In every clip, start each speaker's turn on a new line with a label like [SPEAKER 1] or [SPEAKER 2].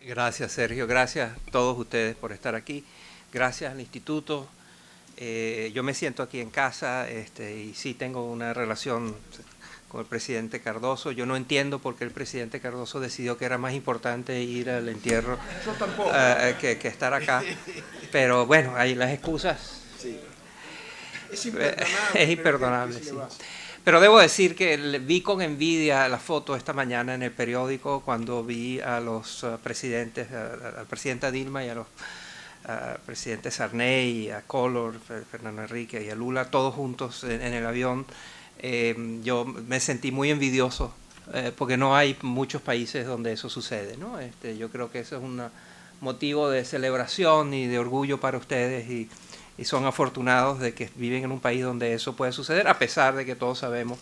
[SPEAKER 1] Gracias, Sergio. Gracias a todos ustedes por estar aquí. Gracias al instituto. Yo me siento aquí en casa y sí tengo una relación con el presidente Cardoso. Yo no entiendo por qué el presidente Cardoso decidió que era más importante ir al entierro que estar acá. Pero bueno, hay las excusas.
[SPEAKER 2] Sí. Es imperdonable.
[SPEAKER 1] Es imperdonable, sí. Pero debo decir que vi con envidia la foto esta mañana en el periódico cuando vi a los presidentes, al presidente Dilma y a los presidentes Sarney, a Collor, Fernando Enrique y a Lula, todos juntos en el avión. Yo me sentí muy envidioso porque no hay muchos países donde eso sucede, ¿no? Yo creo que eso es un motivo de celebración y de orgullo para ustedes y son afortunados de que viven en un país donde eso puede suceder, a pesar de que todos sabemos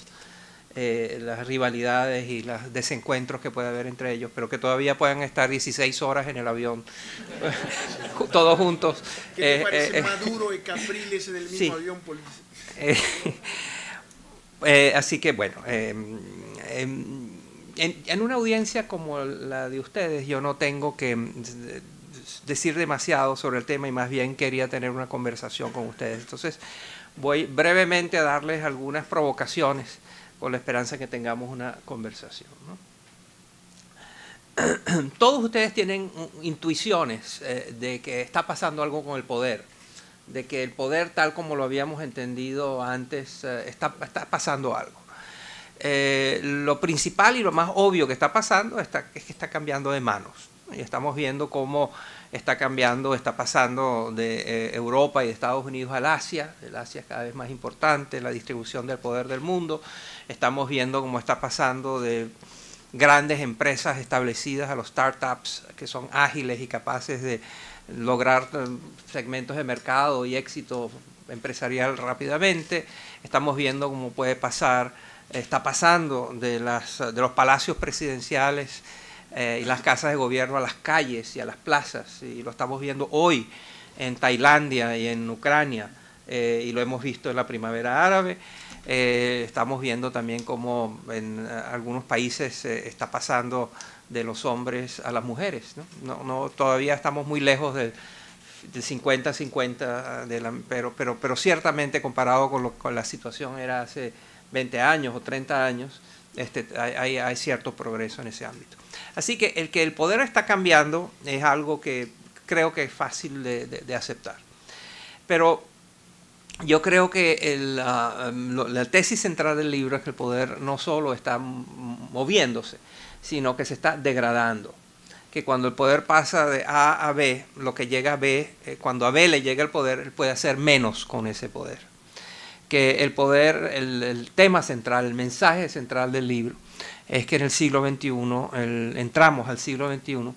[SPEAKER 1] las rivalidades y los desencuentros que puede haber entre ellos, pero que todavía puedan estar 16 horas en el avión, todos juntos.
[SPEAKER 2] ¿Qué te parece Maduro y Capriles en el mismo
[SPEAKER 1] sí.
[SPEAKER 2] avión?
[SPEAKER 1] Así que bueno, en una audiencia como la de ustedes, yo no tengo que decir demasiado sobre el tema y más bien quería tener una conversación con ustedes. Entonces voy brevemente a darles algunas provocaciones con la esperanza que tengamos una conversación, ¿no? Todos ustedes tienen intuiciones de que está pasando algo con el poder, de que el poder tal como lo habíamos entendido antes está pasando algo. Lo principal y lo más obvio que está pasando es que está cambiando de manos. Y estamos viendo cómo está cambiando, está pasando de Europa y de Estados Unidos al Asia. El Asia es cada vez más importante, la distribución del poder del mundo. Estamos viendo cómo está pasando de grandes empresas establecidas a los startups que son ágiles y capaces de lograr segmentos de mercado y éxito empresarial rápidamente. Estamos viendo cómo puede pasar, está pasando de los palacios presidenciales y las casas de gobierno a las calles y a las plazas, y lo estamos viendo hoy en Tailandia y en Ucrania, y lo hemos visto en la primavera árabe. Estamos viendo también cómo en algunos países está pasando de los hombres a las mujeres, ¿no? Todavía estamos muy lejos del 50-50, pero ciertamente comparado con la situación era hace 20 años o 30 años, hay cierto progreso en ese ámbito. Así que el poder está cambiando es algo que creo que es fácil de aceptar. Pero yo creo que la tesis central del libro es que el poder no solo está moviéndose, sino que se está degradando. Que cuando el poder pasa de A a B, lo que llega a B, cuando a B le llega el poder, él puede hacer menos con ese poder. Que el poder, el tema central, el mensaje central del libro, es que en el siglo XXI, entramos al siglo XXI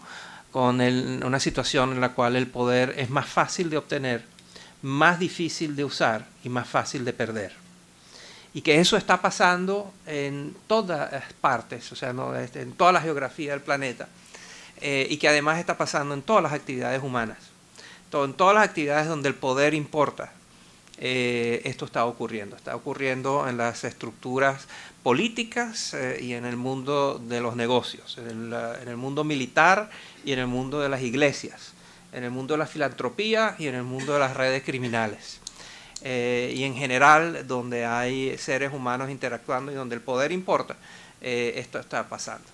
[SPEAKER 1] con una situación en la cual el poder es más fácil de obtener, más difícil de usar y más fácil de perder. Y que eso está pasando en todas partes, o sea, en toda la geografía del planeta, y que además está pasando en todas las actividades humanas. En todas las actividades donde el poder importa, esto está ocurriendo en las estructuras políticas y en el mundo de los negocios, en el mundo militar y en el mundo de las iglesias, en el mundo de la filantropía y en el mundo de las redes criminales. Y en general, donde hay seres humanos interactuando y donde el poder importa, esto está pasando.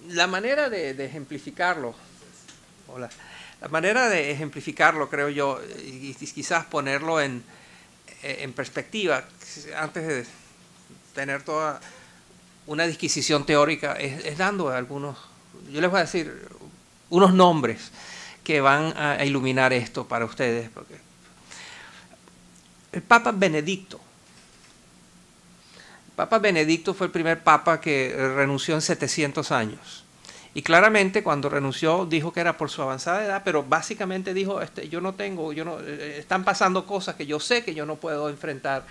[SPEAKER 1] La manera de ejemplificarlo, la manera de ejemplificarlo, creo yo, y quizás ponerlo en perspectiva, antes de tener toda una disquisición teórica, es dando algunos, yo les voy a decir, unos nombres que van a iluminar esto para ustedes. Porque el Papa Benedicto. El Papa Benedicto fue el primer papa que renunció en 700 años. Y claramente cuando renunció dijo que era por su avanzada edad, pero básicamente dijo, están pasando cosas que yo sé que yo no puedo enfrentar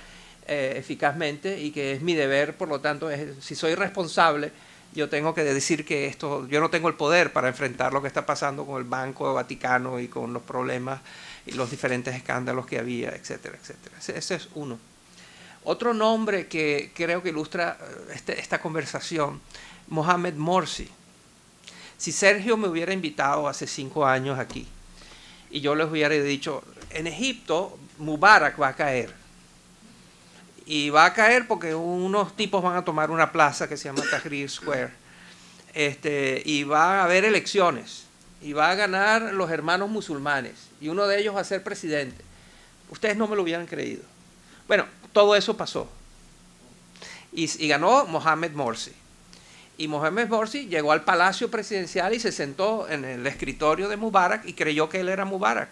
[SPEAKER 1] eficazmente y que es mi deber, por lo tanto, si soy responsable, yo tengo que decir que yo no tengo el poder para enfrentar lo que está pasando con el Banco Vaticano y con los problemas y los diferentes escándalos que había, etcétera, etcétera. Ese es uno. Otro nombre que creo que ilustra esta conversación, Mohamed Morsi. Si Sergio me hubiera invitado hace 5 años aquí y yo les hubiera dicho, en Egipto Mubarak va a caer. Y va a caer porque unos tipos van a tomar una plaza que se llama Tahrir Square. Y va a haber elecciones. Y va a ganar los hermanos musulmanes. Y uno de ellos va a ser presidente. Ustedes no me lo hubieran creído. Bueno, todo eso pasó. Y ganó Mohamed Morsi. Y Mohamed Morsi llegó al palacio presidencial y se sentó en el escritorio de Mubarak y creyó que él era Mubarak.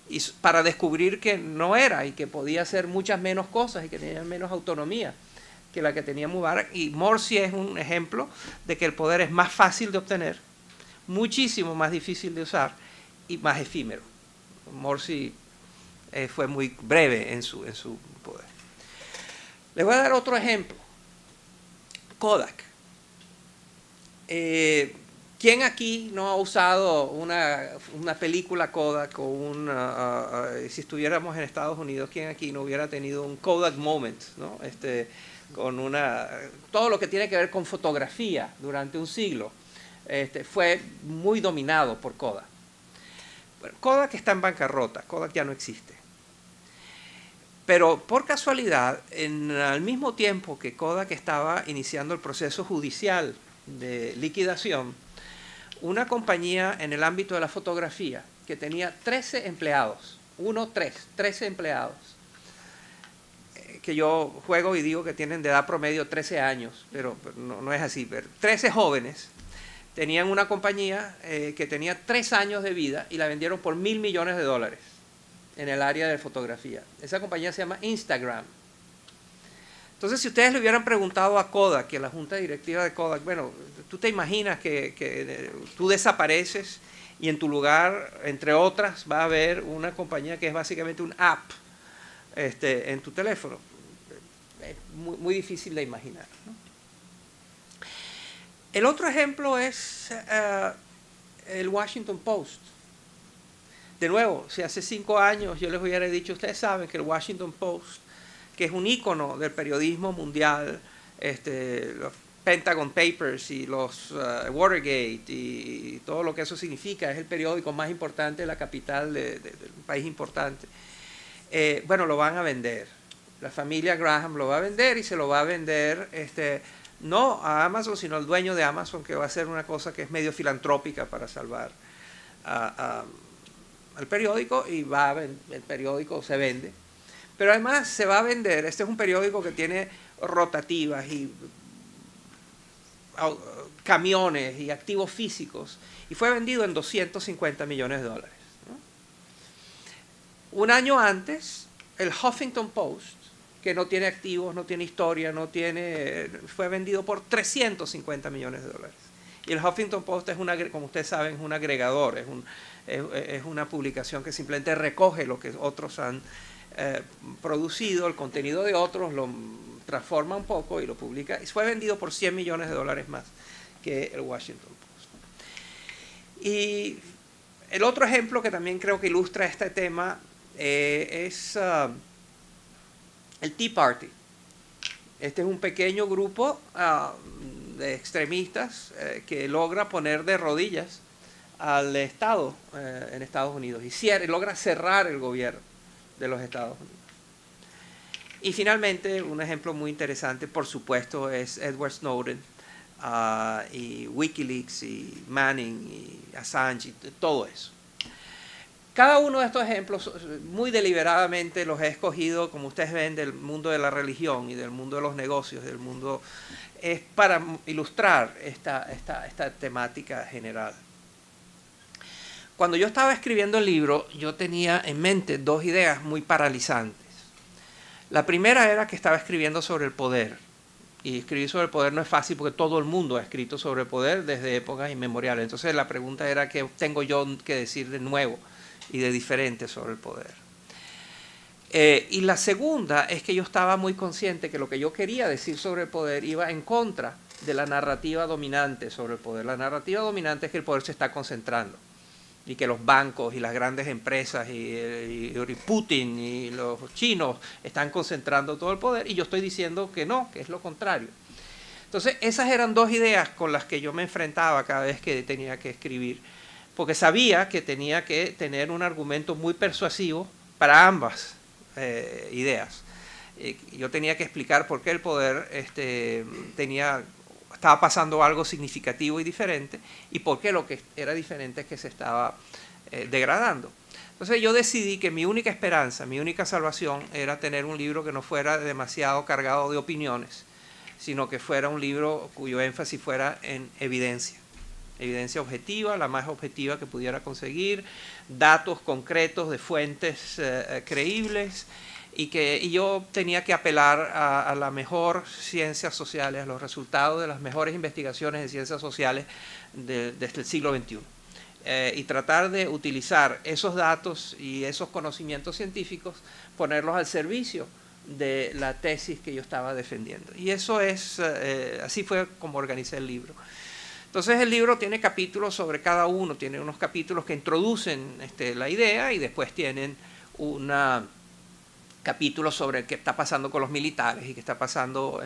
[SPEAKER 1] Y para descubrir que no era y que podía hacer muchas menos cosas y que tenía menos autonomía que la que tenía Mubarak. Y Morsi es un ejemplo de que el poder es más fácil de obtener, muchísimo más difícil de usar y más efímero. Morsi fue muy breve en su poder. Les voy a dar otro ejemplo. Kodak. ¿Quién aquí no ha usado una película Kodak o si estuviéramos en Estados Unidos, quién aquí no hubiera tenido un Kodak moment, ¿no? Con todo lo que tiene que ver con fotografía durante un siglo, fue muy dominado por Kodak. Bueno, Kodak está en bancarrota, Kodak ya no existe. Pero por casualidad, al mismo tiempo que Kodak estaba iniciando el proceso judicial de liquidación, una compañía en el ámbito de la fotografía que tenía 13 empleados, 13 empleados, que yo juego y digo que tienen de edad promedio 13 años, pero no es así, pero 13 jóvenes tenían una compañía que tenía 3 años de vida y la vendieron por $1.000 millones en el área de fotografía. Esa compañía se llama Instagram. Entonces, si ustedes le hubieran preguntado a Kodak, que la junta directiva de Kodak, bueno, tú te imaginas que tú desapareces y en tu lugar, entre otras, va a haber una compañía que es básicamente un app en tu teléfono. Es muy difícil de imaginar, ¿no? El otro ejemplo es el Washington Post. De nuevo, si hace 5 años yo les hubiera dicho, ustedes saben que el Washington Post, que es un ícono del periodismo mundial, los Pentagon Papers y los Watergate y todo lo que eso significa, es el periódico más importante de la capital de un país importante. Bueno, lo van a vender. La familia Graham lo va a vender y se lo va a vender no a Amazon, sino al dueño de Amazon, que va a hacer una cosa que es medio filantrópica para salvar al periódico, y el periódico se vende. Pero además se va a vender, este es un periódico que tiene rotativas y camiones y activos físicos, y fue vendido en $250 millones, ¿no? Un año antes, el Huffington Post, que no tiene activos, no tiene historia, fue vendido por $350 millones. Y el Huffington Post como ustedes saben, es un agregador, es una publicación que simplemente recoge lo que otros han producido, el contenido de otros, lo transforma un poco y lo publica, y fue vendido por $100 millones más que el Washington Post. Y el otro ejemplo que también creo que ilustra este tema es el Tea Party. Este es un pequeño grupo de extremistas que logra poner de rodillas al Estado en Estados Unidos y logra cerrar el gobierno de los Estados Unidos. Y finalmente, un ejemplo muy interesante, por supuesto, es Edward Snowden y Wikileaks y Manning y Assange y todo eso. Cada uno de estos ejemplos, muy deliberadamente los he escogido, como ustedes ven, del mundo de la religión y del mundo de los negocios, es para ilustrar esta temática general. Cuando yo estaba escribiendo el libro, yo tenía en mente 2 ideas muy paralizantes. La primera era que estaba escribiendo sobre el poder. Y escribir sobre el poder no es fácil porque todo el mundo ha escrito sobre el poder desde épocas inmemoriales. Entonces la pregunta era, ¿qué tengo yo que decir de nuevo y de diferente sobre el poder? Y la segunda es que yo estaba muy consciente que lo que yo quería decir sobre el poder iba en contra de la narrativa dominante sobre el poder. La narrativa dominante es que el poder se está concentrando y que los bancos y las grandes empresas y Putin y los chinos están concentrando todo el poder, y yo estoy diciendo que no, que es lo contrario. Entonces, esas eran dos ideas con las que yo me enfrentaba cada vez que tenía que escribir, porque sabía que tenía que tener un argumento muy persuasivo para ambas ideas. Yo tenía que explicar por qué el poder estaba pasando algo significativo y diferente, y por qué lo que era diferente es que se estaba degradando. Entonces yo decidí que mi única esperanza, mi única salvación era tener un libro que no fuera demasiado cargado de opiniones, sino que fuera un libro cuyo énfasis fuera en evidencia. Evidencia objetiva, la más objetiva que pudiera conseguir, datos concretos de fuentes creíbles, y yo tenía que apelar a la mejor ciencias sociales, a los resultados de las mejores investigaciones de ciencias sociales desde el siglo XXI. Y tratar de utilizar esos datos y esos conocimientos científicos, ponerlos al servicio de la tesis que yo estaba defendiendo. Y eso es, así fue como organicé el libro. Entonces el libro tiene capítulos sobre cada uno, tiene unos capítulos que introducen la idea, y después tienen capítulos sobre qué está pasando con los militares y qué está pasando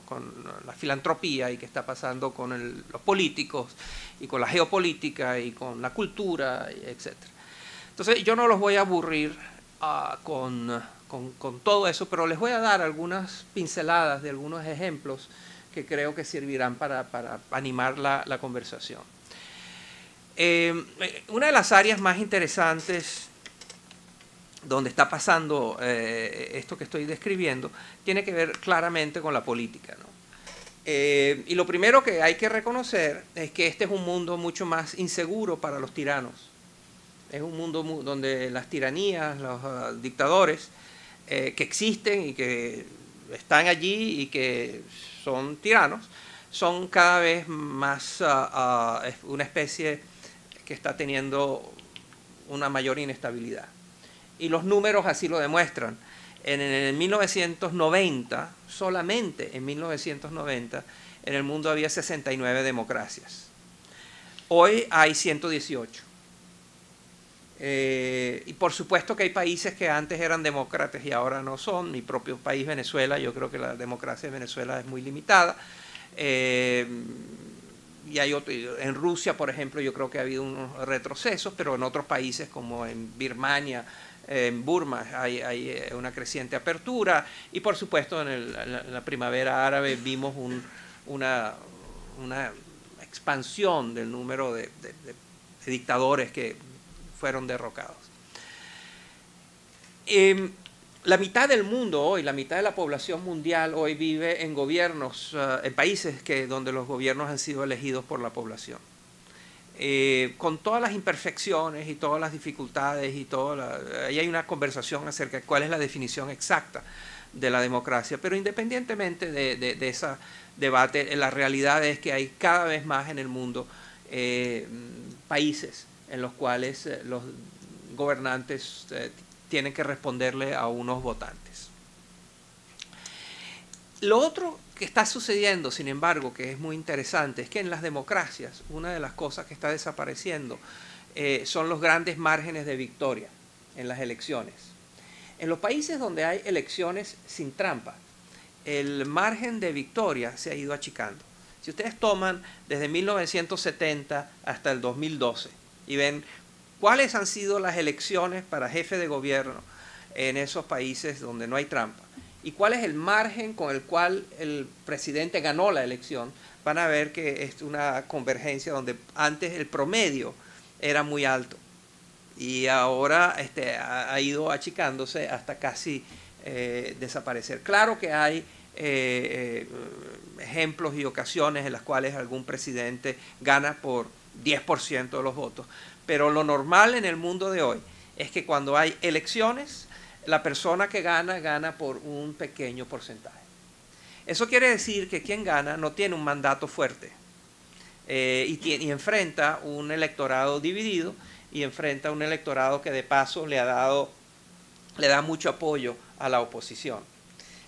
[SPEAKER 1] con la filantropía y qué está pasando con los políticos y con la geopolítica y con la cultura, etc. Entonces yo no los voy a aburrir con todo eso, pero les voy a dar algunas pinceladas de algunos ejemplos que creo que servirán para animar la conversación. Una de las áreas más interesantes donde está pasando esto que estoy describiendo tiene que ver claramente con la política, ¿no? Y lo primero que hay que reconocer es que este es un mundo mucho más inseguro para los tiranos. Es un mundo donde las tiranías, los dictadores que existen y que están allí y que son tiranos, son cada vez más una especie que está teniendo una mayor inestabilidad. Y los números así lo demuestran. En el 1990, solamente en 1990, en el mundo había 69 democracias. Hoy hay 118. Y por supuesto que hay países que antes eran demócratas y ahora no son. Mi propio país, Venezuela, yo creo que la democracia de Venezuela es muy limitada. Y hay en Rusia, por ejemplo, yo creo que ha habido unos retrocesos, pero en otros países como en Birmania, en Burma, hay una creciente apertura, y por supuesto en la primavera árabe vimos una expansión del número de dictadores que fueron derrocados. La mitad del mundo hoy, la mitad de la población mundial hoy vive en gobiernos, en países donde los gobiernos han sido elegidos por la población. Con todas las imperfecciones y todas las dificultades y ahí hay una conversación acerca de cuál es la definición exacta de la democracia, pero independientemente de ese debate, la realidad es que hay cada vez más en el mundo países en los cuales los gobernantes tienen que responderle a unos votantes. Lo otro que está sucediendo, sin embargo, que es muy interesante, es que en las democracias una de las cosas que está desapareciendo son los grandes márgenes de victoria en las elecciones. En los países donde hay elecciones sin trampa, el margen de victoria se ha ido achicando. Si ustedes toman desde 1970 hasta el 2012 y ven cuáles han sido las elecciones para jefe de gobierno en esos países donde no hay trampa, y cuál es el margen con el cual el presidente ganó la elección, van a ver que es una convergencia donde antes el promedio era muy alto y ahora ha ido achicándose hasta casi desaparecer. Claro que hay ejemplos y ocasiones en las cuales algún presidente gana por 10% de los votos, pero lo normal en el mundo de hoy es que cuando hay elecciones, la persona que gana por un pequeño porcentaje. Eso quiere decir que quien gana no tiene un mandato fuerte y enfrenta un electorado dividido y enfrenta un electorado que de paso le da mucho apoyo a la oposición.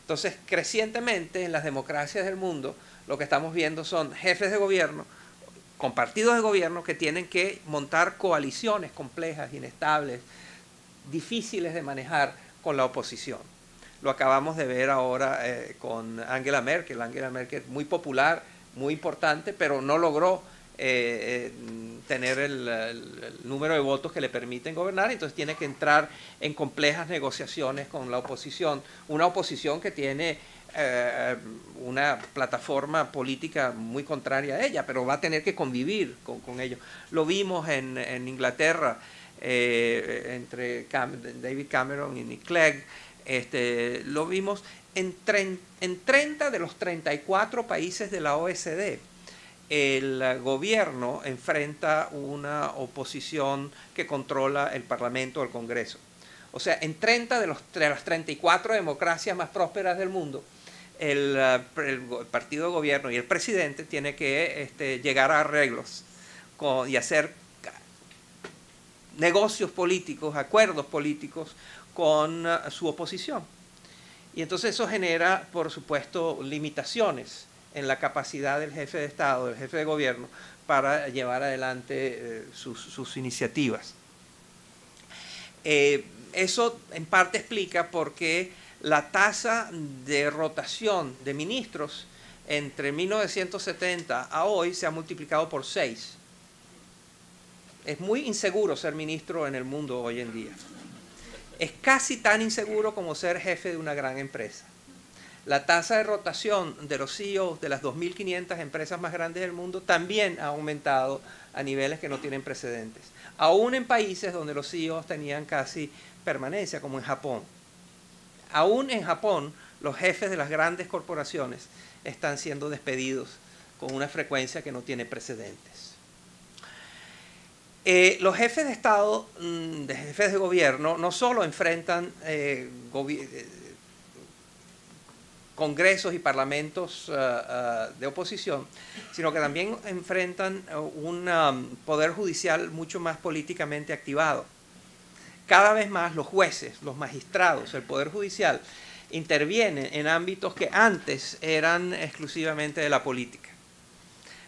[SPEAKER 1] Entonces, crecientemente en las democracias del mundo, lo que estamos viendo son jefes de gobierno con partidos de gobierno que tienen que montar coaliciones complejas, inestables, difíciles de manejar con la oposición. Lo acabamos de ver ahora con Angela Merkel. Angela Merkel, muy popular, muy importante, pero no logró tener el número de votos que le permiten gobernar, entonces tiene que entrar en complejas negociaciones con la oposición, una oposición que tiene una plataforma política muy contraria a ella, pero va a tener que convivir con ellos. Lo vimos en Inglaterra entre David Cameron y Nick Clegg, lo vimos en 30 de los 34 países de la OECD. El gobierno enfrenta una oposición que controla el Parlamento o el Congreso. O sea, en 30 de las 34 democracias más prósperas del mundo, el partido de gobierno y el presidente tiene que llegar a arreglos y hacer negocios políticos, acuerdos políticos con su oposición. Y entonces eso genera, por supuesto, limitaciones en la capacidad del jefe de Estado, del jefe de gobierno, para llevar adelante sus iniciativas. Eso en parte explica por qué la tasa de rotación de ministros entre 1970 a hoy se ha multiplicado por 6. Es muy inseguro ser ministro en el mundo hoy en día. Es casi tan inseguro como ser jefe de una gran empresa. La tasa de rotación de los CEOs de las 2.500 empresas más grandes del mundo también ha aumentado a niveles que no tienen precedentes. Aún en países donde los CEOs tenían casi permanencia, como en Japón. Aún en Japón, los jefes de las grandes corporaciones están siendo despedidos con una frecuencia que no tiene precedentes. Los jefes de Estado, jefes de gobierno, no solo enfrentan congresos y parlamentos de oposición, sino que también enfrentan un poder judicial mucho más políticamente activado. Cada vez más los jueces, los magistrados, el poder judicial intervienen en ámbitos que antes eran exclusivamente de la política.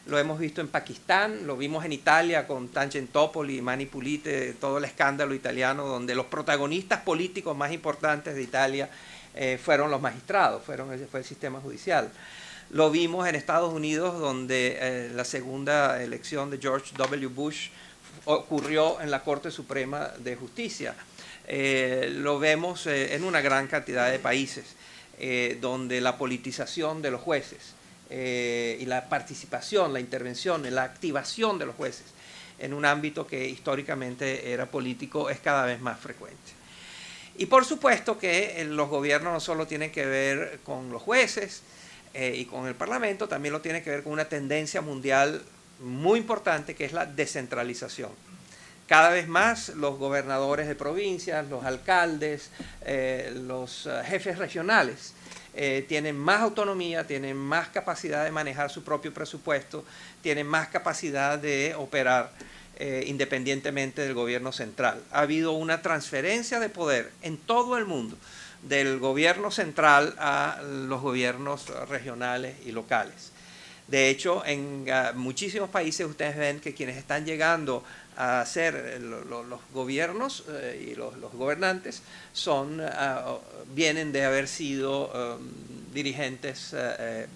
[SPEAKER 1] Lo hemos visto en Pakistán, lo vimos en Italia con Tangentopoli y Mani Pulite, todo el escándalo italiano, donde los protagonistas políticos más importantes de Italia fueron los magistrados, fue el sistema judicial. Lo vimos en Estados Unidos, donde la segunda elección de George W. Bush ocurrió en la Corte Suprema de Justicia. Lo vemos en una gran cantidad de países, donde la politización de los jueces y la participación, la intervención, la activación de los jueces en un ámbito que históricamente era político es cada vez más frecuente. Y por supuesto que los gobiernos no solo tienen que ver con los jueces y con el Parlamento, también lo tienen que ver con una tendencia mundial muy importante, que es la descentralización. Cada vez más los gobernadores de provincias, los alcaldes, los jefes regionales tienen más autonomía, tienen más capacidad de manejar su propio presupuesto, tienen más capacidad de operar independientemente del gobierno central. Ha habido una transferencia de poder en todo el mundo del gobierno central a los gobiernos regionales y locales. De hecho, en muchísimos países ustedes ven que quienes están llegando a ser los gobiernos y los gobernantes vienen de haber sido dirigentes,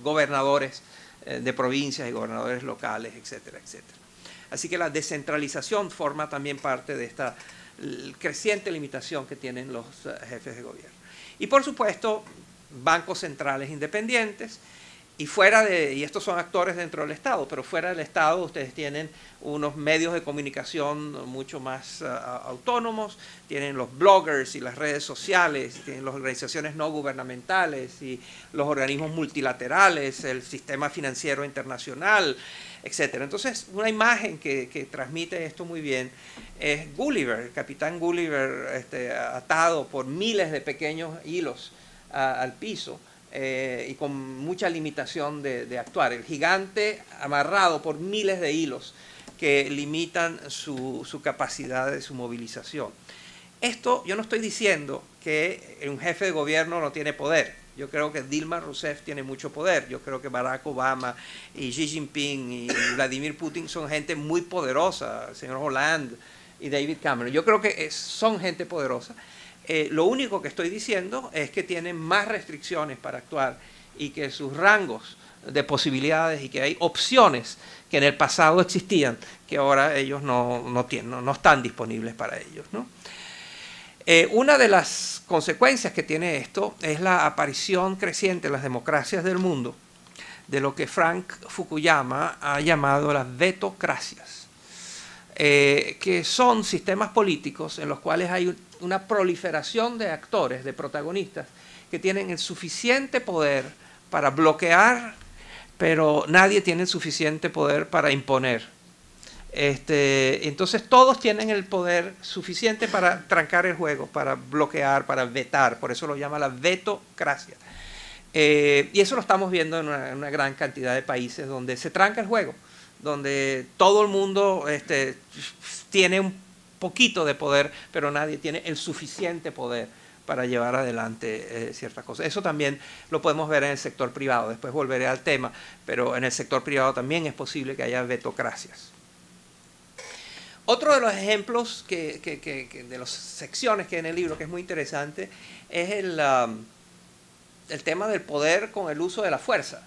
[SPEAKER 1] gobernadores de provincias y gobernadores locales, etcétera, etcétera. Así que la descentralización forma también parte de esta creciente limitación que tienen los jefes de gobierno. Y por supuesto, bancos centrales independientes. Y estos son actores dentro del Estado, pero fuera del Estado ustedes tienen unos medios de comunicación mucho más autónomos, tienen los bloggers y las redes sociales, tienen las organizaciones no gubernamentales y los organismos multilaterales, el sistema financiero internacional, etc. Entonces, una imagen que transmite esto muy bien es Gulliver, el capitán Gulliver atado por miles de pequeños hilos al piso. Y con mucha limitación de actuar. El gigante amarrado por miles de hilos que limitan su capacidad de su movilización. Esto yo no estoy diciendo que un jefe de gobierno no tiene poder. Yo creo que Dilma Rousseff tiene mucho poder. Yo creo que Barack Obama y Xi Jinping y Vladimir Putin son gente muy poderosa. El señor Hollande y David Cameron. Yo creo que son gente poderosa. Lo único que estoy diciendo es que tienen más restricciones para actuar y que sus rangos de posibilidades y que hay opciones que en el pasado existían, que ahora ellos no están disponibles para ellos, ¿no? Una de las consecuencias que tiene esto es la aparición creciente en las democracias del mundo de lo que Frank Fukuyama ha llamado las vetocracias, que son sistemas políticos en los cuales hay una proliferación de actores, de protagonistas, que tienen el suficiente poder para bloquear, pero nadie tiene el suficiente poder para imponer. Entonces todos tienen el poder suficiente para trancar el juego, para bloquear, para vetar, por eso lo llama la vetocracia. Y eso lo estamos viendo en una gran cantidad de países donde se tranca el juego, donde todo el mundo tiene un poquito de poder, pero nadie tiene el suficiente poder para llevar adelante ciertas cosas. Eso también lo podemos ver en el sector privado, después volveré al tema, pero en el sector privado también es posible que haya vetocracias. Otro de los ejemplos de las secciones que hay en el libro, que es muy interesante, es el tema del poder con el uso de la fuerza.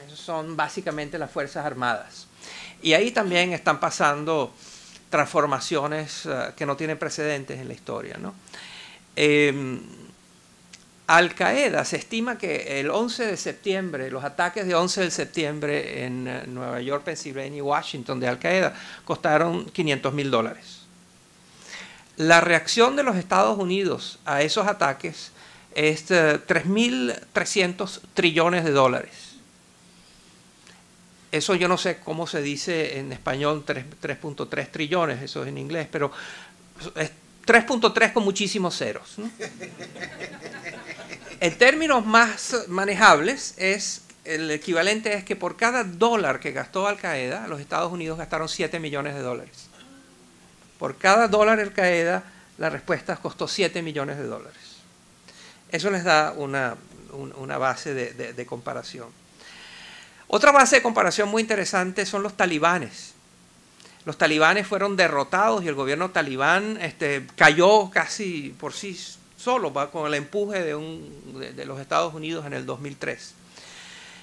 [SPEAKER 1] Esos son básicamente las Fuerzas Armadas. Y ahí también están pasando transformaciones que no tienen precedentes en la historia, ¿no? Al Qaeda se estima que el 11 de septiembre, los ataques de 11 de septiembre en Nueva York, Pensilvania y Washington de Al Qaeda costaron $500.000. La reacción de los Estados Unidos a esos ataques es 3.300 trillones de dólares. Eso yo no sé cómo se dice en español, 3.3 trillones, eso es en inglés, pero es 3.3 con muchísimos ceros, ¿no? En términos más manejables, el equivalente es que por cada dólar que gastó Al Qaeda, los Estados Unidos gastaron 7 millones de dólares. Por cada dólar Al Qaeda, la respuesta costó 7 millones de dólares. Eso les da una base de comparación. Otra base de comparación muy interesante son los talibanes. Los talibanes fueron derrotados y el gobierno talibán cayó casi por sí solo, con el empuje de los Estados Unidos en el 2003.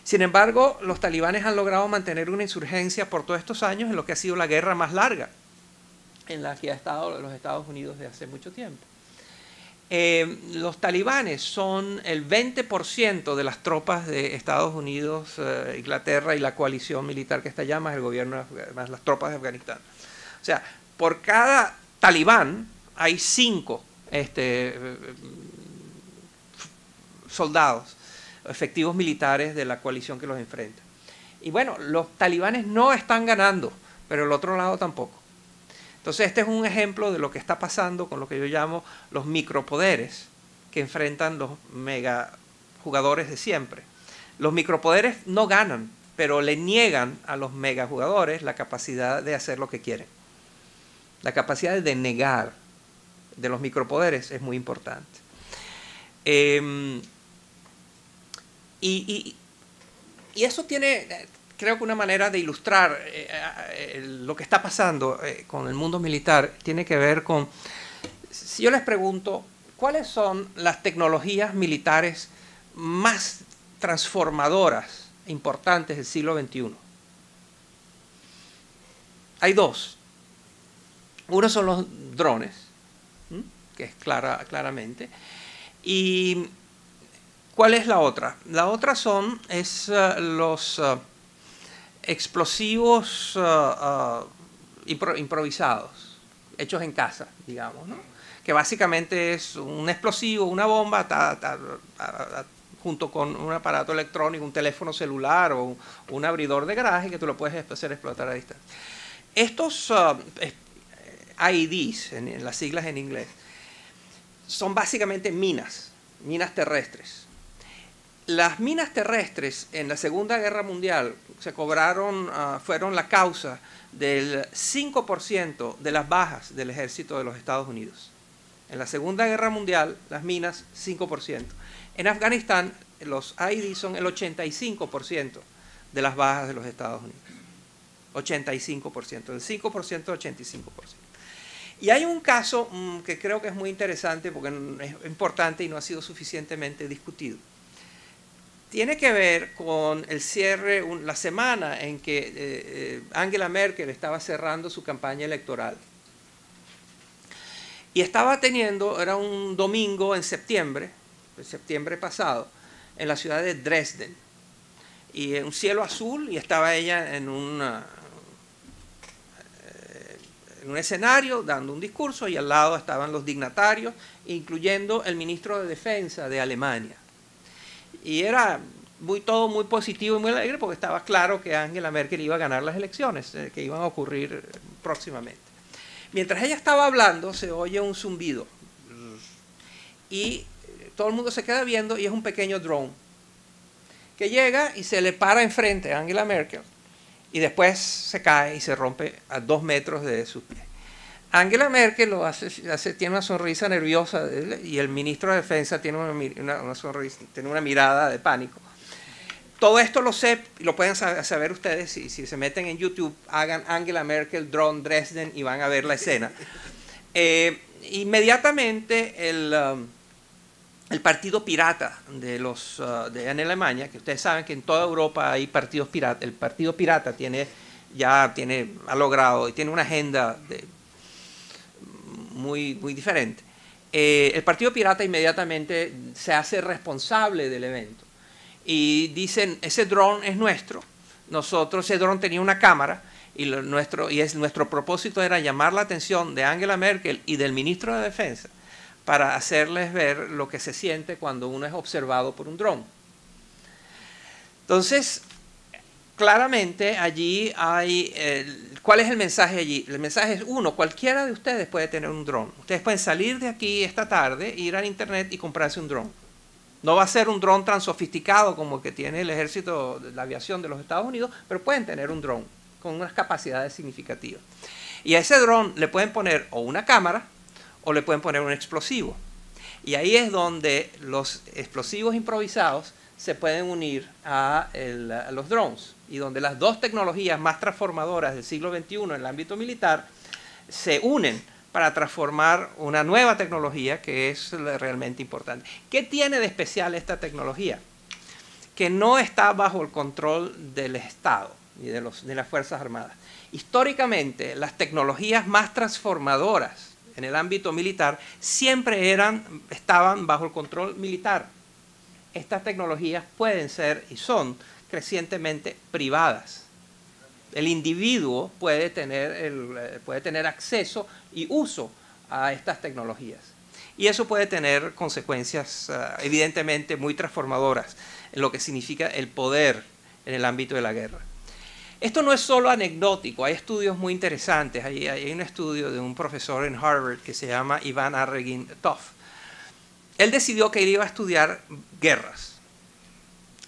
[SPEAKER 1] Sin embargo, los talibanes han logrado mantener una insurgencia por todos estos años en lo que ha sido la guerra más larga en la que ha estado los Estados Unidos desde hace mucho tiempo. Los talibanes son el 20% de las tropas de Estados Unidos, Inglaterra y la coalición militar que está allá, más el gobierno, más las tropas de Afganistán. O sea, por cada talibán hay 5 soldados, efectivos militares de la coalición que los enfrenta. Y bueno, los talibanes no están ganando, pero el otro lado tampoco. Entonces este es un ejemplo de lo que está pasando con lo que yo llamo los micropoderes que enfrentan los mega jugadores de siempre. Los micropoderes no ganan, pero le niegan a los mega jugadores la capacidad de hacer lo que quieren. La capacidad de negar de los micropoderes es muy importante. Y eso tiene, creo que una manera de ilustrar lo que está pasando con el mundo militar tiene que ver con, si yo les pregunto, ¿cuáles son las tecnologías militares más transformadoras e importantes del siglo XXI? Hay 2. Uno son los drones, que es claramente. ¿Y cuál es la otra? La otra es los explosivos improvisados, hechos en casa, digamos, ¿no? Que básicamente es un explosivo, una bomba, junto con un aparato electrónico, un teléfono celular o un abridor de garaje que tú lo puedes hacer explotar a distancia. Estos IEDs, en las siglas en inglés, son básicamente minas terrestres. Las minas terrestres en la Segunda Guerra Mundial fueron la causa del 5% de las bajas del ejército de los Estados Unidos. En la Segunda Guerra Mundial, las minas, 5%. En Afganistán, los IEDs son el 85% de las bajas de los Estados Unidos. 85%, del 5% al 85%. Y hay un caso que creo que es muy interesante porque es importante y no ha sido suficientemente discutido. Tiene que ver con el cierre, la semana en que Angela Merkel estaba cerrando su campaña electoral. Y estaba teniendo, era un domingo en septiembre pasado, en la ciudad de Dresden. Y un cielo azul, y estaba ella en un escenario dando un discurso, y al lado estaban los dignatarios, incluyendo el ministro de Defensa de Alemania. Y era todo muy positivo y muy alegre porque estaba claro que Angela Merkel iba a ganar las elecciones que iban a ocurrir próximamente. Mientras ella estaba hablando, se oye un zumbido. Y todo el mundo se queda viendo y es un pequeño drone que llega y se le para enfrente a Angela Merkel y después se cae y se rompe a 2 metros de sus pies. Angela Merkel tiene una sonrisa nerviosa y el ministro de Defensa tiene una sonrisa, tiene una mirada de pánico. Todo esto lo pueden saber ustedes si se meten en YouTube, hagan Angela Merkel drone Dresden y van a ver la escena. Inmediatamente el partido pirata de Alemania, que ustedes saben que en toda Europa hay partidos piratas, el partido pirata ha logrado y tiene una agenda muy diferente. El partido pirata inmediatamente se hace responsable del evento y dicen, ese dron es nuestro. Ese dron tenía una cámara y nuestro propósito era llamar la atención de Angela Merkel y del ministro de Defensa para hacerles ver lo que se siente cuando uno es observado por un dron. Entonces, claramente allí hay... ¿Cuál es el mensaje allí? El mensaje es, cualquiera de ustedes puede tener un dron. Ustedes pueden salir de aquí esta tarde, ir al internet y comprarse un dron. No va a ser un dron tan sofisticado como el que tiene el ejército de la aviación de los Estados Unidos, pero pueden tener un dron con unas capacidades significativas. Y a ese dron le pueden poner o una cámara o le pueden poner un explosivo. Y ahí es donde los explosivos improvisados se pueden unir a los drones y donde las dos tecnologías más transformadoras del siglo XXI en el ámbito militar se unen para transformar una nueva tecnología que es realmente importante. ¿Qué tiene de especial esta tecnología? Que no está bajo el control del Estado y de las Fuerzas Armadas. Históricamente, las tecnologías más transformadoras en el ámbito militar siempre estaban bajo el control militar. Estas tecnologías pueden ser y son crecientemente privadas. El individuo puede tener acceso y uso a estas tecnologías. Y eso puede tener consecuencias evidentemente muy transformadoras en lo que significa el poder en el ámbito de la guerra. Esto no es solo anecdótico, hay estudios muy interesantes. Hay un estudio de un profesor en Harvard que se llama Ivan Arregin Toff. Él decidió que él iba a estudiar guerras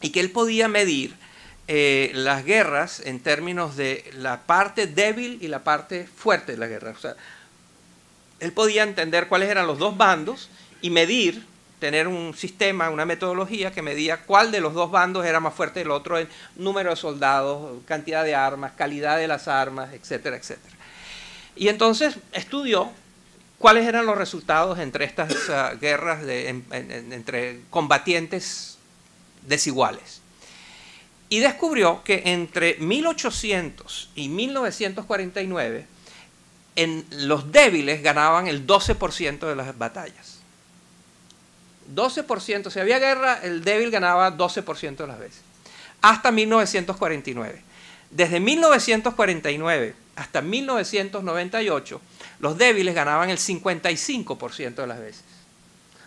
[SPEAKER 1] y que él podía medir las guerras en términos de la parte débil y la parte fuerte de la guerra. O sea, él podía entender cuáles eran los dos bandos y tener un sistema, una metodología que medía cuál de los dos bandos era más fuerte del otro en número de soldados, cantidad de armas, calidad de las armas, etcétera, etcétera. Y entonces estudió cuáles eran los resultados entre estas guerras entre combatientes desiguales. Y descubrió que entre 1800 y 1949 los débiles ganaban el 12% de las batallas. 12%, si había guerra, el débil ganaba 12% de las veces. Hasta 1949. Desde 1949 hasta 1998, los débiles ganaban el 55% de las veces.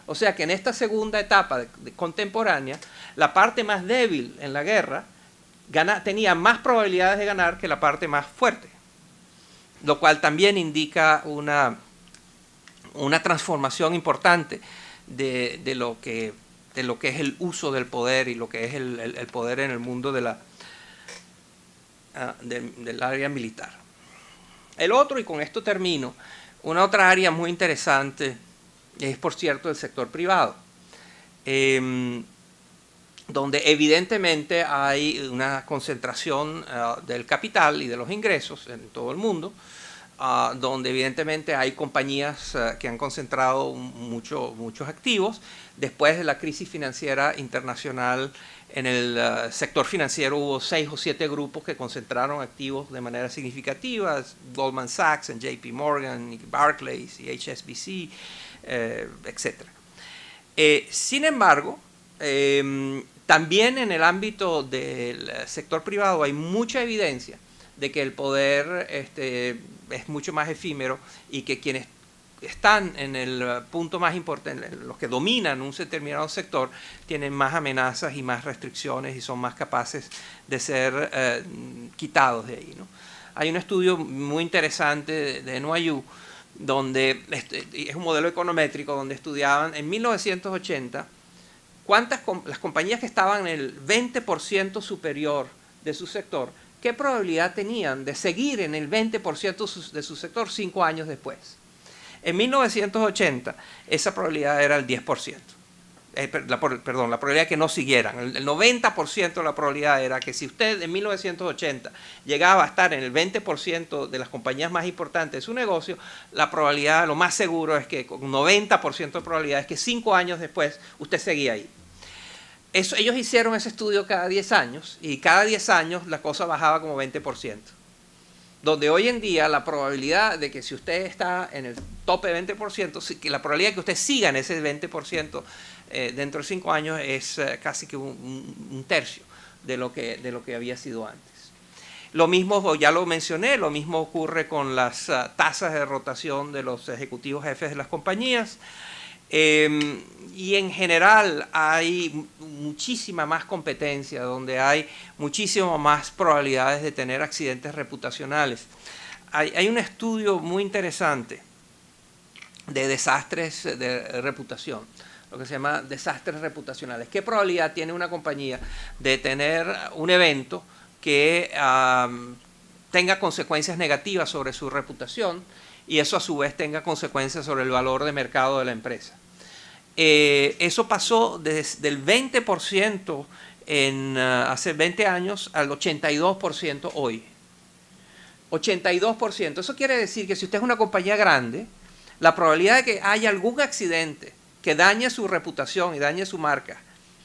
[SPEAKER 1] O sea que en esta segunda etapa contemporánea, la parte más débil en la guerra tenía más probabilidades de ganar que la parte más fuerte. Lo cual también indica una transformación importante de lo que es el uso del poder y lo que es el poder en el mundo del área militar. El otro, y con esto termino, una otra área muy interesante es, por cierto, el sector privado, donde evidentemente hay una concentración del capital y de los ingresos en todo el mundo, donde evidentemente hay compañías que han concentrado muchos activos. Después de la crisis financiera internacional, en el sector financiero hubo 6 o 7 grupos que concentraron activos de manera significativa: Goldman Sachs, JP Morgan, Barclays y HSBC, etc. Sin embargo, también en el ámbito del sector privado hay mucha evidencia de que el poder es mucho más efímero y que quienes están en el punto más importante, los que dominan un determinado sector, tienen más amenazas y más restricciones y son más capaces de ser quitados de ahí, ¿no? Hay un estudio muy interesante de NYU, donde es un modelo econométrico, donde estudiaban en 1980 las compañías que estaban en el 20% superior de su sector, ¿qué probabilidad tenían de seguir en el 20% de su sector 5 años después? En 1980, esa probabilidad era el 10%. La probabilidad de que no siguieran. El 90% de la probabilidad era que si usted en 1980 llegaba a estar en el 20% de las compañías más importantes de su negocio, la probabilidad, lo más seguro es que con 90% de probabilidad es que 5 años después usted seguía ahí. Ellos hicieron ese estudio cada 10 años y cada 10 años la cosa bajaba como 20%. Donde hoy en día la probabilidad de que si usted está en el tope de 20%, que la probabilidad de que usted siga en ese 20% dentro de 5 años es casi que un tercio de lo que había sido antes. Lo mismo, ya lo mencioné, lo mismo ocurre con las tasas de rotación de los ejecutivos jefes de las compañías. Y en general hay muchísima más competencia, donde hay muchísimas más probabilidades de tener accidentes reputacionales. Hay un estudio muy interesante de desastres de reputación, lo que se llama desastres reputacionales. ¿Qué probabilidad tiene una compañía de tener un evento que tenga consecuencias negativas sobre su reputación y eso a su vez tenga consecuencias sobre el valor de mercado de la empresa? Eso pasó desde el 20% hace 20 años al 82% hoy. 82%. Eso quiere decir que si usted es una compañía grande, la probabilidad de que haya algún accidente que dañe su reputación y dañe su marca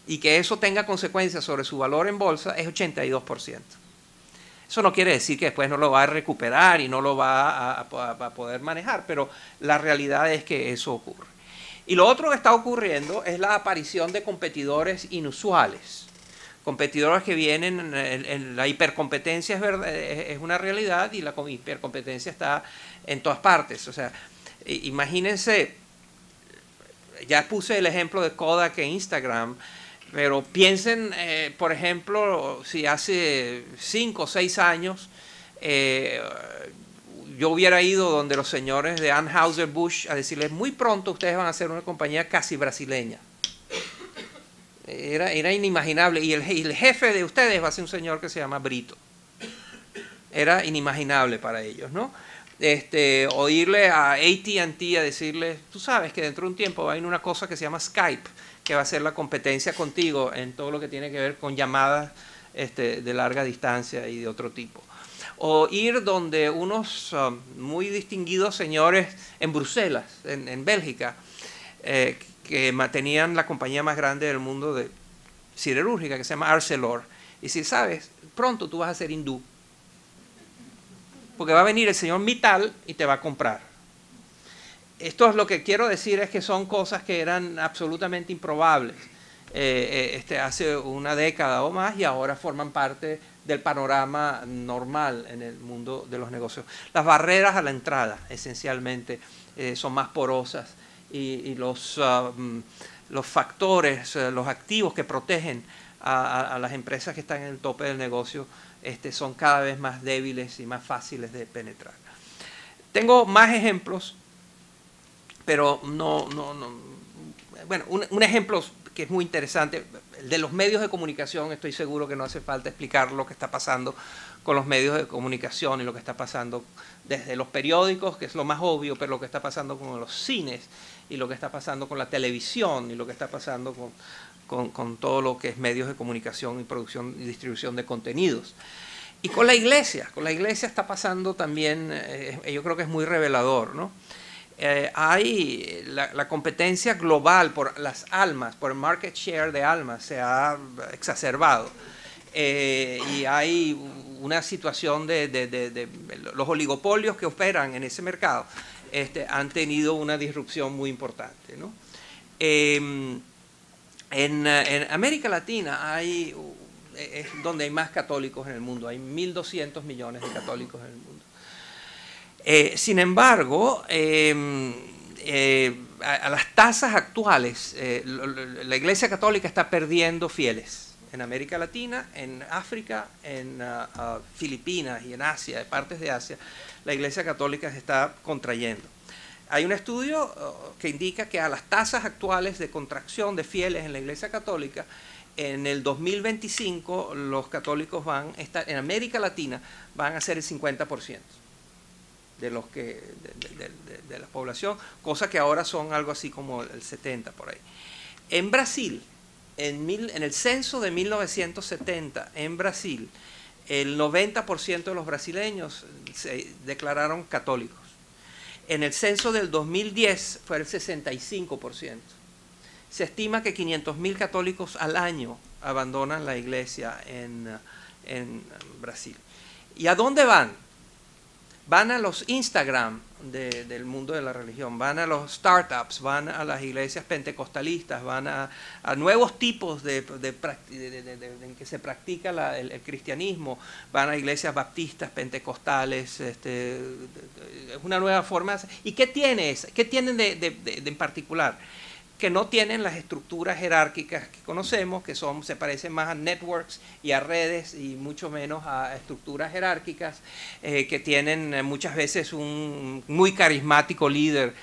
[SPEAKER 1] y que eso tenga consecuencias sobre su valor en bolsa es 82%. Eso no quiere decir que después no lo va a recuperar y no lo va a poder manejar, pero la realidad es que eso ocurre. Y lo otro que está ocurriendo es la aparición de competidores inusuales. Competidores que vienen, la hipercompetencia es una realidad y la hipercompetencia está en todas partes. O sea, imagínense, ya puse el ejemplo de Kodak e Instagram, pero piensen, por ejemplo, si hace 5 o 6 años yo hubiera ido donde los señores de Anheuser-Busch a decirles: muy pronto ustedes van a ser una compañía casi brasileña. Era inimaginable. Y el jefe de ustedes va a ser un señor que se llama Brito. Era inimaginable para ellos, ¿no? Oírle a AT&T a decirle: tú sabes que dentro de un tiempo va a ir una cosa que se llama Skype, que va a ser la competencia contigo en todo lo que tiene que ver con llamadas de larga distancia y de otro tipo. O ir donde unos muy distinguidos señores en Bruselas, en Bélgica, que tenían la compañía más grande del mundo de siderúrgica, que se llama Arcelor, y decir: sabes, pronto tú vas a ser hindú, porque va a venir el señor Mittal y te va a comprar. Esto es lo que quiero decir, es que son cosas que eran absolutamente improbables hace una década o más y ahora forman parte del panorama normal en el mundo de los negocios. Las barreras a la entrada, esencialmente, son más porosas y los factores, los activos que protegen a las empresas que están en el tope del negocio son cada vez más débiles y más fáciles de penetrar. Tengo más ejemplos, pero bueno, un ejemplo que es muy interesante, el de los medios de comunicación. Estoy seguro que no hace falta explicar lo que está pasando con los medios de comunicación y lo que está pasando desde los periódicos, que es lo más obvio, pero lo que está pasando con los cines y lo que está pasando con la televisión y lo que está pasando con todo lo que es medios de comunicación y producción y distribución de contenidos. Y con la iglesia está pasando también, yo creo que es muy revelador, ¿no? Hay la competencia global por las almas, por el market share de almas se ha exacerbado. Y hay una situación de los oligopolios que operan en ese mercado han tenido una disrupción muy importante, ¿no? En América Latina es donde hay más católicos en el mundo, hay 1.200 millones de católicos en el mundo. Sin embargo, a las tasas actuales, la Iglesia Católica está perdiendo fieles en América Latina, en África, en Filipinas y en Asia, en partes de Asia. La Iglesia Católica se está contrayendo. Hay un estudio que indica que a las tasas actuales de contracción de fieles en la Iglesia Católica, en el 2025 los católicos van a estar, en América Latina, van a ser el 50% de la población, cosa que ahora son algo así como el 70% por ahí. En Brasil, en el censo de 1970, en Brasil, el 90% de los brasileños se declararon católicos. En el censo del 2010 fue el 65%. Se estima que 500.000 católicos al año abandonan la iglesia en Brasil. ¿Y a dónde van? Van a los Instagram del mundo de la religión, van a los startups, van a las iglesias pentecostalistas, van a nuevos tipos en que se practica el cristianismo, van a iglesias baptistas, pentecostales, es una nueva forma. ¿Y qué tienen en particular? Que no tienen las estructuras jerárquicas que conocemos, que se parecen más a networks y a redes y mucho menos a estructuras jerárquicas, que tienen muchas veces un muy carismático líder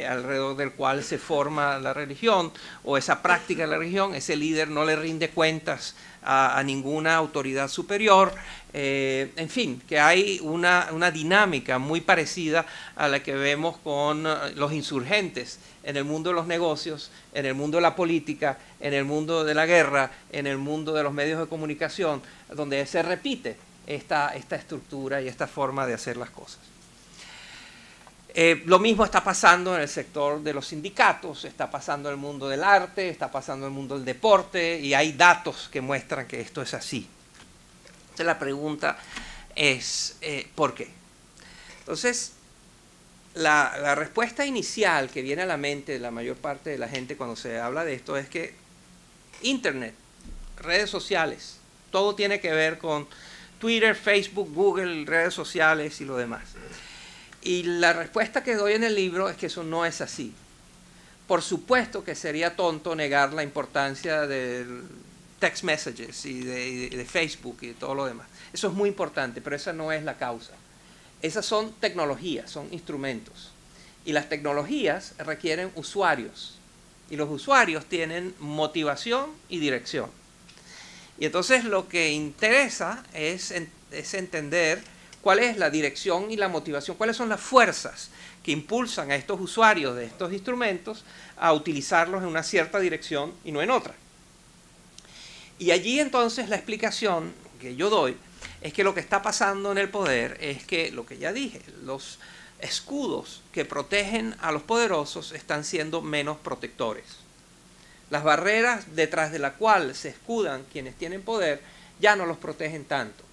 [SPEAKER 1] alrededor del cual se forma la religión o esa práctica de la religión. Ese líder no le rinde cuentas a ninguna autoridad superior. En fin, que hay una dinámica muy parecida a la que vemos con los insurgentes en el mundo de los negocios, en el mundo de la política, en el mundo de la guerra, en el mundo de los medios de comunicación, donde se repite esta estructura y esta forma de hacer las cosas. Lo mismo está pasando en el sector de los sindicatos, está pasando en el mundo del arte, está pasando en el mundo del deporte, y hay datos que muestran que esto es así. Entonces la pregunta es, ¿por qué? Entonces, la respuesta inicial que viene a la mente de la mayor parte de la gente cuando se habla de esto es que Internet, redes sociales, todo tiene que ver con Twitter, Facebook, Google, redes sociales y lo demás. Y la respuesta que doy en el libro es que eso no es así. Por supuesto que sería tonto negar la importancia del text messages y de Facebook y de todo lo demás. Eso es muy importante, pero esa no es la causa. Esas son tecnologías, son instrumentos. Y las tecnologías requieren usuarios. Y los usuarios tienen motivación y dirección. Y entonces lo que interesa es entender cuál es la dirección y la motivación, cuáles son las fuerzas que impulsan a estos usuarios de estos instrumentos a utilizarlos en una cierta dirección y no en otra. Y allí entonces la explicación que yo doy es que lo que está pasando en el poder es que, lo que ya dije, los escudos que protegen a los poderosos están siendo menos protectores. Las barreras detrás de la cual se escudan quienes tienen poder ya no los protegen tanto.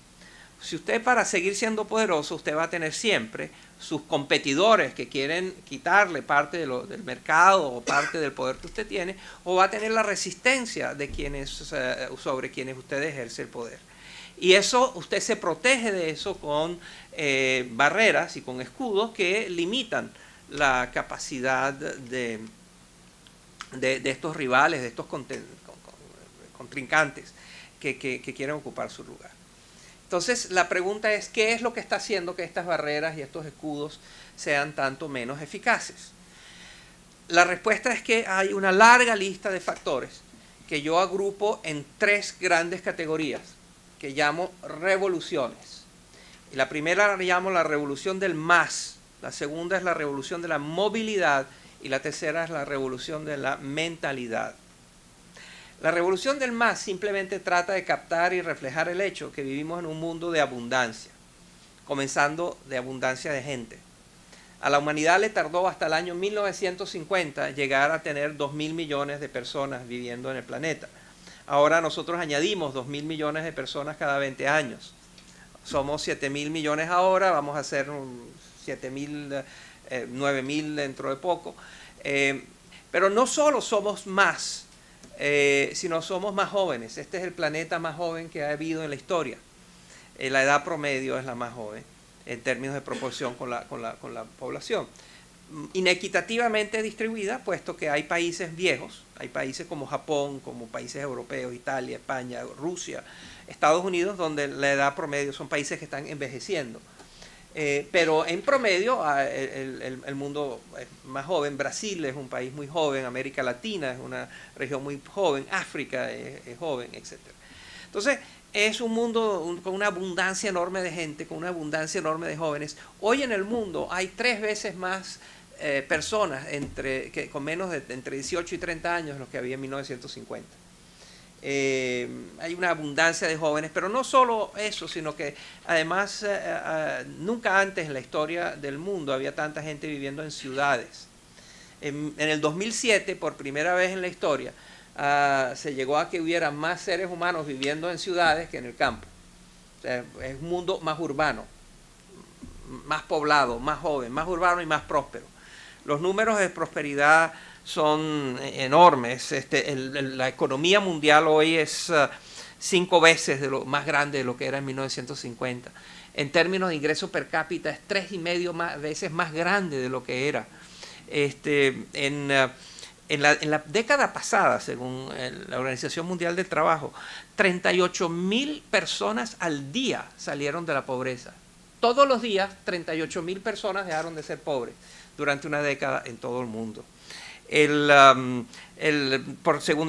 [SPEAKER 1] Si usted, para seguir siendo poderoso, usted va a tener siempre sus competidores que quieren quitarle parte del mercado o parte del poder que usted tiene, o va a tener la resistencia de sobre quienes usted ejerce el poder. Y eso, usted se protege de eso con barreras y con escudos que limitan la capacidad de estos rivales, de estos contrincantes que quieren ocupar su lugar. Entonces, la pregunta es, ¿qué es lo que está haciendo que estas barreras y estos escudos sean tanto menos eficaces? La respuesta es que hay una larga lista de factores que yo agrupo en 3 grandes categorías, que llamo revoluciones. Y la primera la llamo la revolución del más, la segunda es la revolución de la movilidad y la tercera es la revolución de la mentalidad. La revolución del más simplemente trata de captar y reflejar el hecho que vivimos en un mundo de abundancia, comenzando de abundancia de gente. A la humanidad le tardó hasta el año 1950 llegar a tener 2.000 millones de personas viviendo en el planeta. Ahora nosotros añadimos 2.000 millones de personas cada 20 años. Somos 7.000 millones ahora, vamos a hacer 7.000, 9.000 dentro de poco. Pero no solo somos más, sino somos más jóvenes. Este es el planeta más joven que ha habido en la historia. La edad promedio es la más joven en términos de proporción con la población. Inequitativamente distribuida, puesto que hay países viejos, hay países como Japón, como países europeos, Italia, España, Rusia, Estados Unidos, donde la edad promedio son países que están envejeciendo. Pero en promedio el mundo es más joven. Brasil es un país muy joven, América Latina es una región muy joven, África es joven, etc. Entonces, es un mundo con una abundancia enorme de gente, con una abundancia enorme de jóvenes. Hoy en el mundo hay 3 veces más personas con menos de entre 18 y 30 años de los que había en 1950. Hay una abundancia de jóvenes, pero no solo eso, sino que además nunca antes en la historia del mundo había tanta gente viviendo en ciudades. En el 2007, por primera vez en la historia, se llegó a que hubiera más seres humanos viviendo en ciudades que en el campo. O sea, es un mundo más urbano, más poblado, más joven, más urbano y más próspero. Los números de prosperidad son enormes. La economía mundial hoy es 5 veces más grande de lo que era en 1950. En términos de ingreso per cápita es 3,5 veces más grande de lo que era. En la década pasada, según la Organización Mundial del Trabajo, 38.000 personas al día salieron de la pobreza. Todos los días, 38.000 personas dejaron de ser pobres durante una década en todo el mundo. Según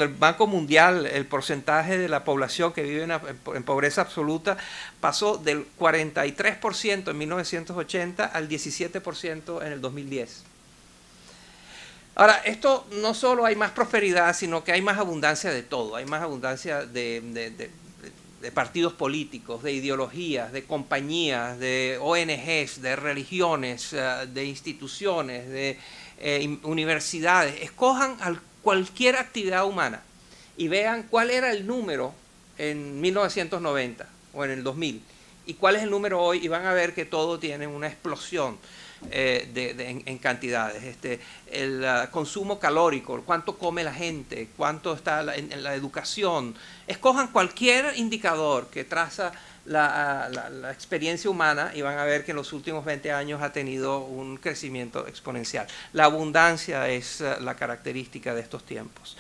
[SPEAKER 1] el Banco Mundial, el porcentaje de la población que vive en pobreza absoluta pasó del 43% en 1980 al 17% en el 2010. Ahora, esto no solo hay más prosperidad, sino que hay más abundancia de todo. Hay más abundancia de partidos políticos, de ideologías, de compañías, de ONGs, de religiones, de instituciones, de universidades. Escojan cualquier actividad humana y vean cuál era el número en 1990 o en el 2000 y cuál es el número hoy, y van a ver que todo tiene una explosión en cantidades. El consumo calórico, cuánto come la gente, cuánto está en la educación. Escojan cualquier indicador que traza la experiencia humana y van a ver que en los últimos 20 años ha tenido un crecimiento exponencial. La abundancia es la característica de estos tiempos.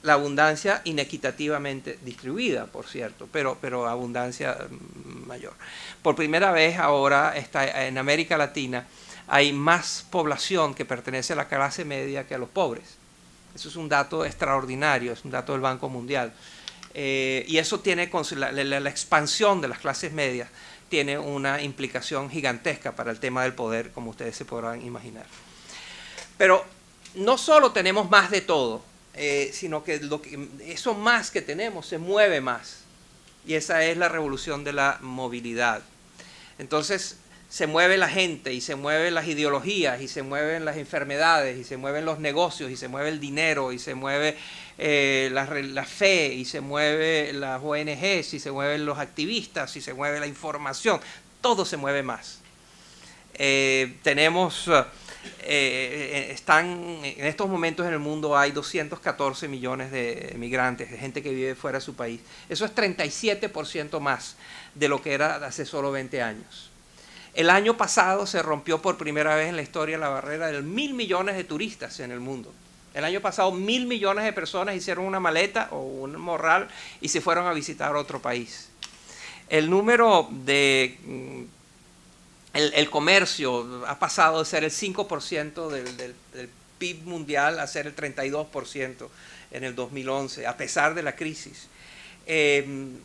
[SPEAKER 1] La abundancia inequitativamente distribuida, por cierto, pero abundancia mayor. Por primera vez ahora en América Latina hay más población que pertenece a la clase media que a los pobres. Eso es un dato extraordinario, es un dato del Banco Mundial. Y eso tiene, la expansión de las clases medias tiene una implicación gigantesca para el tema del poder, como ustedes se podrán imaginar. Pero no solo tenemos más de todo, sino que eso más que tenemos se mueve más. Y esa es la revolución de la movilidad. Entonces se mueve la gente y se mueven las ideologías y se mueven las enfermedades y se mueven los negocios y se mueve el dinero y se mueve la fe y se mueve las ONGs y se mueven los activistas y se mueve la información. Todo se mueve más. En estos momentos en el mundo hay 214 millones de migrantes, de gente que vive fuera de su país. Eso es 37% más de lo que era hace solo 20 años. El año pasado se rompió por primera vez en la historia la barrera de 1.000 millones de turistas en el mundo. El año pasado 1.000 millones de personas hicieron una maleta o un morral y se fueron a visitar otro país. El número de... El comercio ha pasado de ser el 5% del PIB mundial a ser el 32% en el 2011, a pesar de la crisis.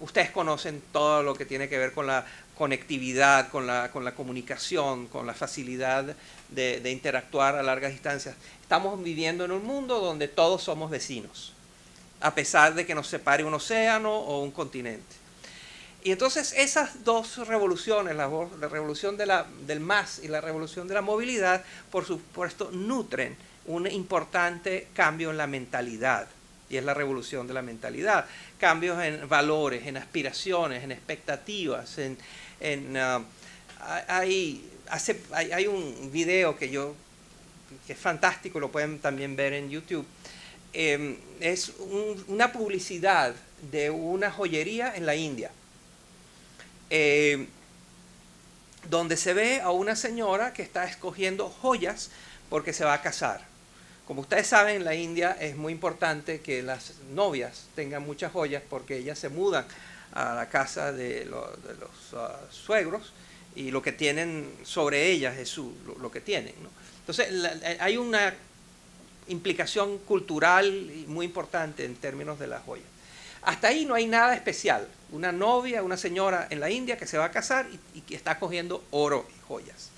[SPEAKER 1] Ustedes conocen todo lo que tiene que ver con la conectividad, con la comunicación, con la facilidad de interactuar a largas distancias. Estamos viviendo en un mundo donde todos somos vecinos. a pesar de que nos separe un océano o un continente. Y entonces esas dos revoluciones, la revolución del más y la revolución de la movilidad, por supuesto, nutren un importante cambio en la mentalidad, y es la revolución de la mentalidad. Cambios en valores, en aspiraciones, en expectativas. Hay un video que es fantástico, lo pueden también ver en YouTube. Es una publicidad de una joyería en la India, donde se ve a una señora que está escogiendo joyas porque se va a casar. Como ustedes saben, en la India es muy importante que las novias tengan muchas joyas porque ellas se mudan a la casa de los suegros y lo que tienen sobre ellas es lo que tienen, ¿no? Entonces hay una implicación cultural muy importante en términos de las joyas. Hasta ahí no hay nada especial. Una novia, una señora en la India que se va a casar y que está cogiendo oro y joyas.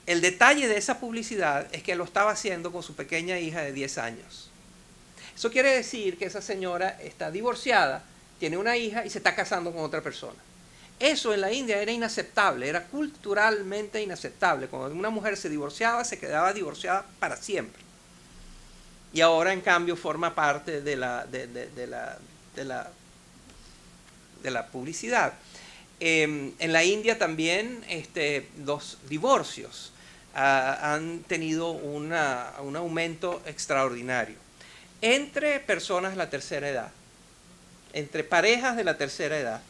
[SPEAKER 1] El detalle de esa publicidad es que lo estaba haciendo con su pequeña hija de 10 años. Eso quiere decir que esa señora está divorciada, tiene una hija y se está casando con otra persona. Eso en la India era inaceptable, era culturalmente inaceptable. Cuando una mujer se divorciaba, se quedaba divorciada para siempre. Y ahora, en cambio, forma parte de la publicidad. En la India también los divorcios han tenido un aumento extraordinario entre personas de la tercera edad, entre parejas de la tercera edad,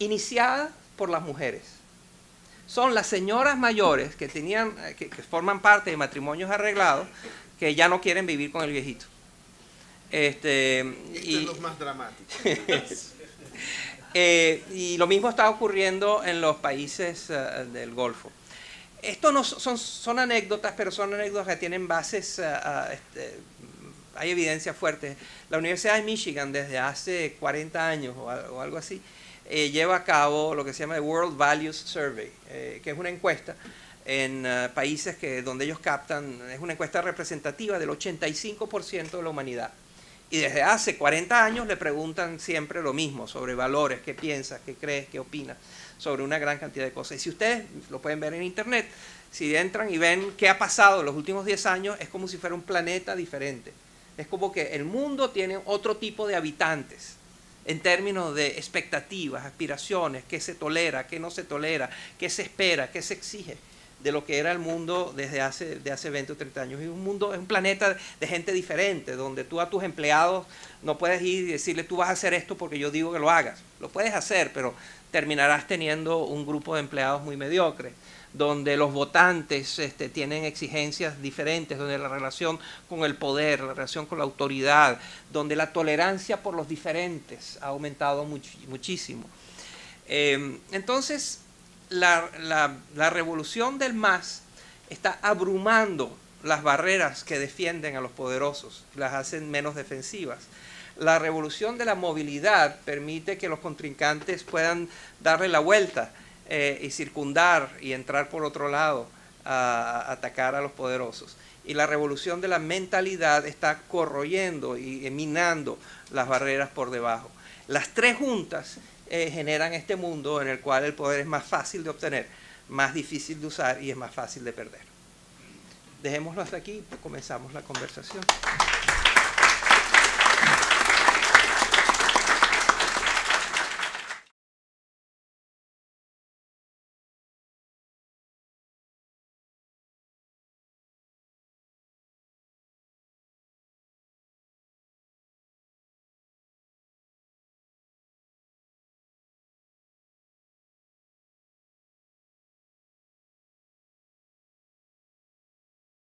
[SPEAKER 1] iniciadas por las mujeres. Son las señoras mayores que forman parte de matrimonios arreglados que ya no quieren vivir con el viejito.
[SPEAKER 2] Esto es lo más dramático.
[SPEAKER 1] Y lo mismo está ocurriendo en los países del Golfo. Esto no son anécdotas, pero son anécdotas que tienen bases, hay evidencia fuerte. La Universidad de Michigan desde hace 40 años o algo así, lleva a cabo lo que se llama el World Values Survey, que es una encuesta en países donde ellos captan, es una encuesta representativa del 85% de la humanidad. Y desde hace 40 años le preguntan siempre lo mismo, sobre valores, qué piensas, qué crees, qué opinas, sobre una gran cantidad de cosas. Y si ustedes lo pueden ver en internet, si entran y ven qué ha pasado en los últimos 10 años, es como si fuera un planeta diferente. Es como que el mundo tiene otro tipo de habitantes, en términos de expectativas, aspiraciones, qué se tolera, qué no se tolera, qué se espera, qué se exige, de lo que era el mundo de hace 20 o 30 años. Es un planeta de gente diferente, donde tú a tus empleados no puedes ir y decirle tú vas a hacer esto porque yo digo que lo hagas. Lo puedes hacer, pero terminarás teniendo un grupo de empleados muy mediocres, donde los votantes tienen exigencias diferentes, donde la relación con el poder, la relación con la autoridad, donde la tolerancia por los diferentes ha aumentado muchísimo. Entonces, la revolución del más está abrumando las barreras que defienden a los poderosos, las hacen menos defensivas. La revolución de la movilidad permite que los contrincantes puedan darle la vuelta y circundar y entrar por otro lado a atacar a los poderosos. Y la revolución de la mentalidad está corroyendo y minando las barreras por debajo. Las tres juntas generan este mundo en el cual el poder es más fácil de obtener, más difícil de usar y es más fácil de perder. Dejémoslo hasta aquí y comenzamos la conversación.